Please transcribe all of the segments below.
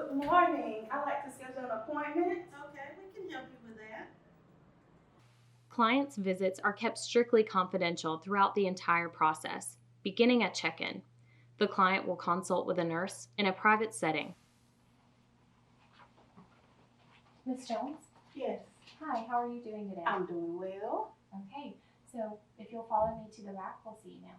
Good morning. I'd like to schedule an appointment. Okay, we can help you with that. Clients' visits are kept strictly confidential throughout the entire process, beginning at check-in. The client will consult with a nurse in a private setting. Ms. Jones? Yes, Hi, how are you doing today? I'm doing well. Okay, so if you'll follow me to the back, we'll see you now.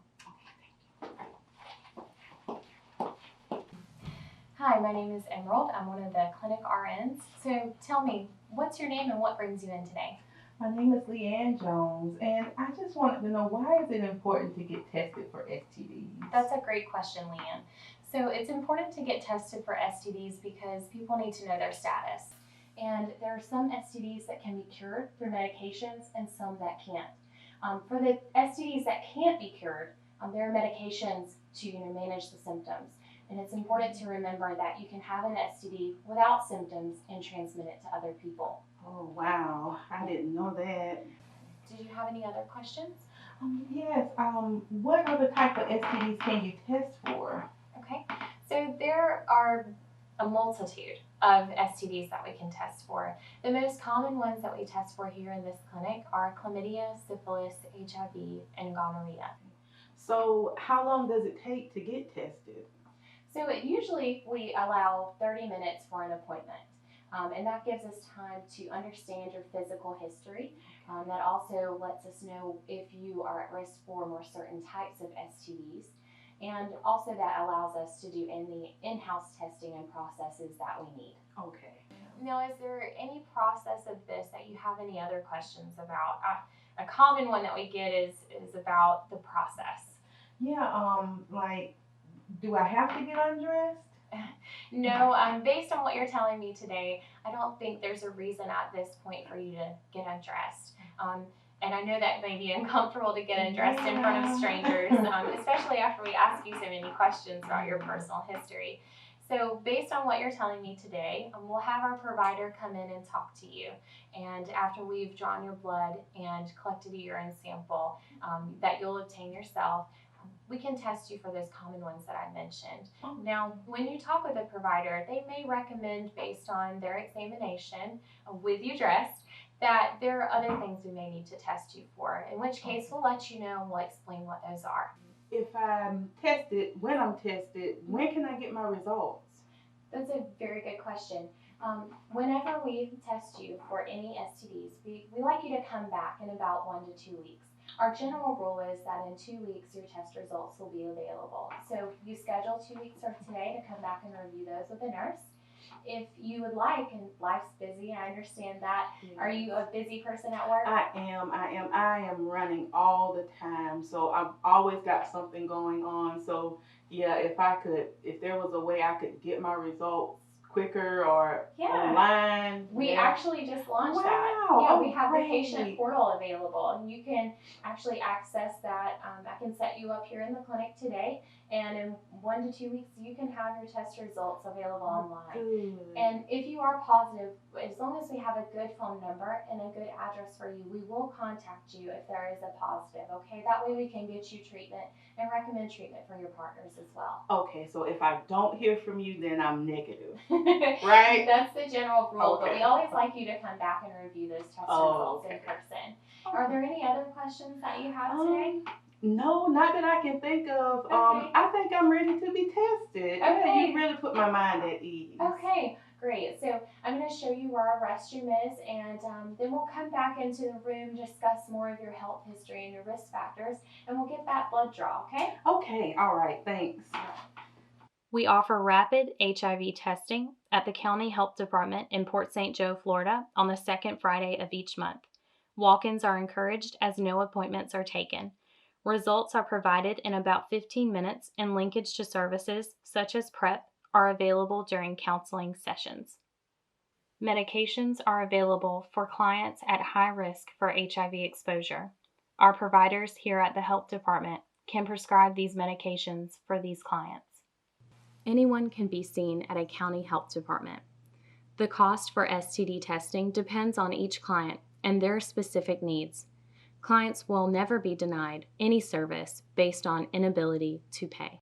Hi, my name is Emerald. I'm one of the clinic RNs. So tell me, what's your name and what brings you in today? My name is Leanne Jones, and I just wanted to know, why is it important to get tested for STDs? That's a great question, Leanne. So it's important to get tested for STDs because people need to know their status. And there are some STDs that can be cured through medications and some that can't. For the STDs that can't be cured, there are medications to manage the symptoms. And it's important to remember that you can have an STD without symptoms and transmit it to other people. Oh, wow. I didn't know that. Did you have any other questions? Yes. What other type of STDs can you test for? Okay, so there are a multitude of STDs that we can test for. The most common ones that we test for here in this clinic are chlamydia, syphilis, HIV, and gonorrhea. So how long does it take to get tested? So usually we allow 30 minutes for an appointment. And that gives us time to understand your physical history. That also lets us know if you are at risk for more certain types of STDs. And also that allows us to do any in-house testing and processes that we need. Okay. Now, is there any process of this that you have any other questions about? A common one that we get is about the process. Yeah, like, do I have to get undressed? No, based on what you're telling me today, I don't think there's a reason at this point for you to get undressed. And I know that may be uncomfortable to get undressed in front of strangers, especially after we ask you so many questions about your personal history. So based on what you're telling me today, we'll have our provider come in and talk to you. And after we've drawn your blood and collected a urine sample that you'll obtain yourself, we can test you for those common ones that I mentioned. Now, when you talk with a provider, they may recommend, based on their examination with you dressed, that there are other things we may need to test you for, in which case we'll let you know and we'll explain what those are. If I'm tested, when can I get my results? That's a very good question. Whenever we test you for any STDs, we like you to come back in about 1 to 2 weeks. Our general rule is that in 2 weeks, your test results will be available. So you schedule 2 weeks from today to come back and review those with a nurse. If you would like, and life's busy, I understand that. Yeah. Are you a busy person at work? I am running all the time. So I've always got something going on. So yeah, if there was a way I could get my results quicker or online. We actually just launched that. Yeah, we have the patient portal available, and you can actually access that. I can set you up here in the clinic today, and in 1 to 2 weeks, you can have your test results available online. Good. And if you are positive, as long as we have a good phone number and a good address for you, we will contact you if there is a positive, okay? That way we can get you treatment and recommend treatment for your partners as well. Okay, so if I don't hear from you, then I'm negative, right? That's the general rule, okay. But we always like you to come back and review those test results in person. Are there any other questions that you have today? No, not that I can think of. Okay. I think I'm ready to be tested. Okay. Yeah, you really put my mind at ease. Okay, great. So I'm going to show you where our restroom is, and then we'll come back into the room, discuss more of your health history and your risk factors, and we'll get that blood draw, okay? Okay, all right, thanks. We offer rapid HIV testing at the County Health Department in Port St. Joe, Florida on the second Friday of each month. Walk-ins are encouraged as no appointments are taken. Results are provided in about 15 minutes, and linkage to services such as PrEP are available during counseling sessions. Medications are available for clients at high risk for HIV exposure. Our providers here at the Health Department can prescribe these medications for these clients. Anyone can be seen at a county health department. The cost for STD testing depends on each client and their specific needs. Clients will never be denied any service based on inability to pay.